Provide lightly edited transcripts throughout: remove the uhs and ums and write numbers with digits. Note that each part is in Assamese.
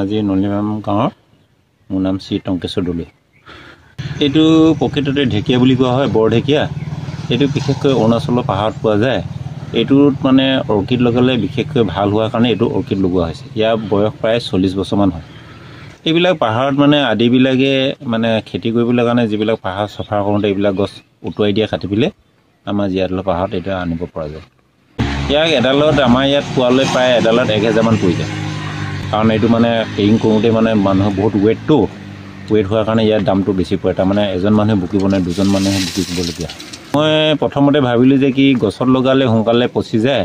ধেমাজি নলিমাম গাঁৱৰ মোৰ নাম শ্ৰী টংকেশ্বৰ দলৈ। এইটো প্ৰকৃততে ঢেকীয়া বুলি কোৱা হয়, বৰ ঢেকীয়া। এইটো বিশেষকৈ অৰুণাচলৰ পাহাৰত পোৱা যায়। এইটোত মানে অৰ্কিড লগালে বিশেষকৈ ভাল হোৱাৰ কাৰণে এইটো অৰ্কিড লগোৱা হৈছে। ইয়াৰ বয়স প্ৰায় 40 বছৰমান হয়। এইবিলাক পাহাৰত মানে আদিবিলাকে মানে খেতি কৰিবলৈ কাৰণে যিবিলাক পাহাৰ চফা কৰোঁতে এইবিলাক গছ উটুৱাই দিয়া কাটি পেলাই আমাৰ জীয়াদলা পাহাৰত এতিয়া আনিব পৰা যায়। ইয়াক এডালত আমাৰ ইয়াত পোৱালৈ প্ৰায় এডালত 1000মান পৰি যায়। কাৰণ এইটো মানে কেৰিং কৰোঁতে মানে মানুহৰ বহুত ৱেইট হোৱাৰ কাৰণে ইয়াৰ দামটো বেছি পৰে। তাৰমানে এজন মানুহে বুকিব নোৱাৰে, দুজন মানুহে বুকিবলগীয়া। মই প্ৰথমতে ভাবিলোঁ যে কি গছত লগালে সোনকালে পচি যায়,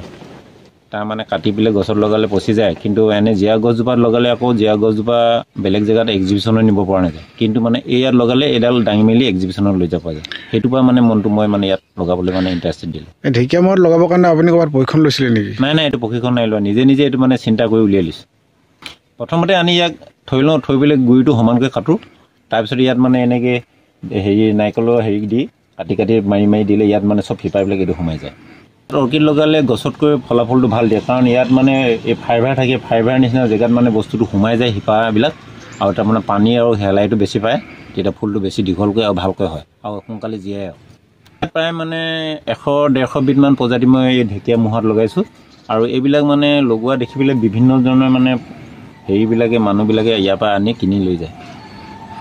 তাৰমানে কাটি পেলাই গছত লগালে পচি যায়। কিন্তু এনে জীয়া গছজোপাত লগালে আকৌ জীয়া গছজোপা বেলেগ জেগাত এক্সিবিশ্যনত নিব পৰা নাযায়। কিন্তু মানে এই ইয়াত লগালে এইডাল দাঙি মেলি এক্সিবিশ্যনত লৈ যাব পৰা যায়। সেইটো পৰা মানে মনটো মই মানে ইয়াত লগাবলৈ মানে ইণ্টাৰেষ্টেড দিলোঁ। ঢেকীয়া মূৰত লগাবৰ কাৰণে আপুনি ক'ৰবাত প্ৰশিক্ষণ লৈছিলে নেকি? নাই, এইটো প্ৰশিক্ষণ নাই লোৱা, নিজে এইটো মানে চিন্তা কৰি উলিয়াই লৈছোঁ। প্ৰথমতে আনি ইয়াক থৈ পেলাই গুৰিটো সমানকৈ কাটোঁ। তাৰপিছত ইয়াত মানে এনেকৈ নাৰিকলৰ দি কাটি মাৰি দিলে ইয়াত মানে চব শিপাবিলাক এইটো সোমাই যায়। অৰ্কিড লগালে গছতকৈ ফলাফলটো ভাল দিয়ে, কাৰণ ইয়াত মানে এই ফাইবাৰ থাকে। ফাইবাৰ নিচিনা জেগাত মানে বস্তুটো সোমাই যায় শিপাবিলাক, আৰু তাৰমানে পানী আৰু হেলাইটো বেছি পায়। তেতিয়া ফুলটো বেছি দীঘলকৈ আৰু ভালকৈ হয় আৰু সোনকালে জীয়াই। প্ৰায় মানে 100-150 বিধমান প্ৰজাতি মই এই ঢেকীয়া মূৰত লগাইছোঁ। আৰু এইবিলাক মানে লগোৱা দেখি পেলাই বিভিন্ন ধৰণৰ মানে মানুহবিলাকে ইয়াৰ পৰা আনি কিনি লৈ যায়।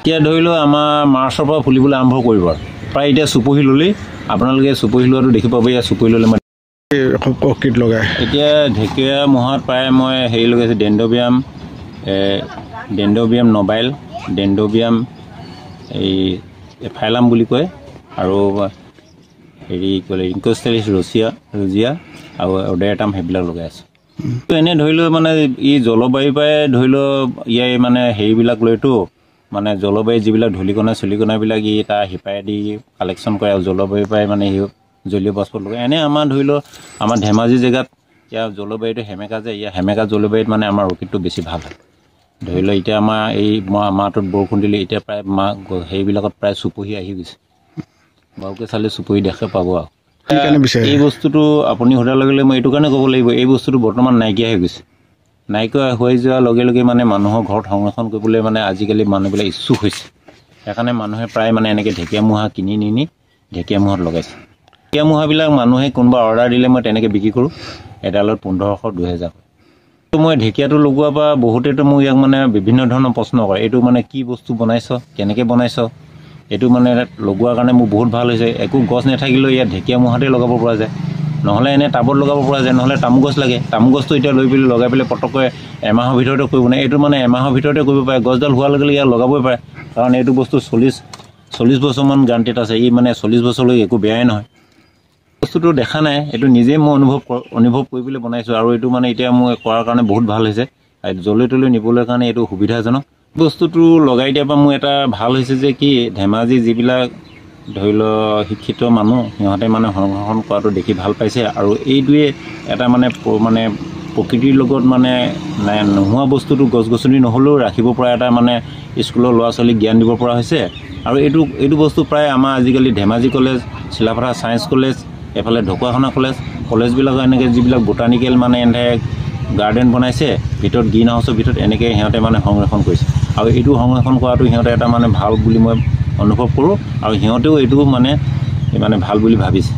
এতিয়া ধৰি লওক আমাৰ মাৰ্চৰ পৰা ফুলিবলৈ আৰম্ভ কৰিব আৰু প্ৰায় এতিয়া চুপহি ল'লেই আপোনালোকে চুপহি লোৱাটো দেখি পাব। ইয়াত চুপহি ল'লে মই অৰ্কিড লগাই এতিয়া ঢেকীয়া মূৰত প্ৰায় মই লগাইছোঁ ডেণ্ড্ৰবিয়াম নবাইল, ডেণ্ড্ৰবিয়াম এই ফাইলাম বুলি কয়, আৰু ইনকষ্টেলিছ ৰজিয়া আৰু অডেৰাটাম সেইবিলাক লগাই আছোঁ। এনে ধৰি লওক মানে ই জলবায়ুৰ পৰাই ধৰি লওক ইয়াৰ মানে হেৰিবিলাক লৈতো মানে জলবায়ু যিবিলাক চলিকণাবিলাক ই তাৰ শিপাই দি কালেকশ্যন কৰে, আৰু জলবায়ুৰ পৰাই মানে জলীয় বাষ্পত লগায়। এনে আমাৰ ধৰি লওক আমাৰ ধেমাজি জেগাত ইয়াৰ জলবায়ুটো সেমেকা যে, ইয়াৰ সেমেকা জলবায়ুত মানে আমাৰ অৰ্কিডটো বেছি ভাল হয়। ধৰি লওক এতিয়া আমাৰ এই মাহটোত বৰষুণ দিলে এতিয়া প্ৰায় সেইবিলাকত প্ৰায় চুপহি আহি গৈছে। বাৰুকৈ চালে চুপহি দেখা পাব। আৰু এই বস্তুটো আপুনি সোধাৰ লগে মই এইটো কাৰণে ক'ব লাগিব, এই বস্তুটো বৰ্তমান নাইকিয়া হৈ গৈছে। নাইকিয়া হৈ যোৱাৰ লগে লগে মানে মানুহৰ ঘৰত সংৰক্ষণ কৰিবলৈ মানে আজিকালি মানুহবিলাক ইচ্ছুক হৈছে। সেইকাৰণে মানুহে প্ৰায় মানে এনেকৈ ঢেকীয়া মূঢ়া কিনি নি ঢেকীয়া মূৰত লগাইছে। ঢেকীয়া মূঢ়াবিলাক মানুহে কোনোবা অৰ্ডাৰ দিলে মই তেনেকৈ বিক্ৰী কৰোঁ, এডালত 1500-2000। মই ঢেকীয়াটো লগোৱাৰ পৰা বহুতেতো মোক ইয়াক মানে বিভিন্ন ধৰণৰ প্ৰশ্ন কৰে, এইটো মানে কি বস্তু বনাইছ, কেনেকৈ বনাইছ। এইটো মানে লগোৱাৰ কাৰণে মোৰ বহুত ভাল হৈছে। একো গছ নাথাকিলেও ইয়াত ঢেকীয়া মূঢ়াতে লগাব পৰা যায়, নহ'লে এনে টাবত লগাব পৰা যায়, নহ'লে তামোল গছ লাগে। তামোল গছটো এতিয়া লৈ পেলাই লগাই পেলাই পটককৈ এমাহৰ ভিতৰতে কৰিব নাই। এইটো মানে এমাহৰ ভিতৰতে কৰিব পাৰে। গছডাল হোৱাৰ লগে লগে ইয়াক লগাবই পাৰে, কাৰণ এইটো বস্তু 40 বছৰমান গাৰাণ্টিত আছে। ই মানে 40 বছৰলৈ একো বেয়াই নহয়। বস্তুটো দেখা নাই, এইটো নিজেই মই অনুভৱ কৰিবলৈ বনাইছোঁ। আৰু এইটো মানে এতিয়া মই কৰাৰ কাৰণে বহুত ভাল হৈছে। জলৈ তলৈ নিবলৈ কাৰণে এইটো সুবিধাজনক। বস্তুটো লগাই দিয়াৰ পৰা মোৰ এটা ভাল হৈছে যে কি, ধেমাজি যিবিলাক ধৰি লওক শিক্ষিত মানুহ, সিহঁতে মানে সংৰক্ষণ কৰাটো দেখি ভাল পাইছে। আৰু এইটোৱে এটা মানে প্ৰকৃতিৰ লগত মানে নোহোৱা বস্তুটো গছ-গছনি নহ'লেও ৰাখিব পৰা এটা মানে স্কুলৰ ল'ৰা ছোৱালীক জ্ঞান দিব পৰা হৈছে। আৰু এইটো বস্তু প্ৰায় আমাৰ আজিকালি Dhemaji college, Silapathar science college, এফালে ঢকুৱাখানা কলেজবিলাকৰ এনেকৈ যিবিলাক বোটানিকেল মানে এনেকৈ গাৰ্ডেন বনাইছে, ভিতৰত গ্ৰীণ হাউচৰ ভিতৰত এনেকৈ সিহঁতে মানে সংৰক্ষণ কৰিছে। আৰু এইটো সংৰক্ষণ কৰাটো সিহঁতে এটা মানে ভাল বুলি মই অনুভৱ কৰোঁ, আৰু সিহঁতেও এইটো মানে ভাল বুলি ভাবিছে।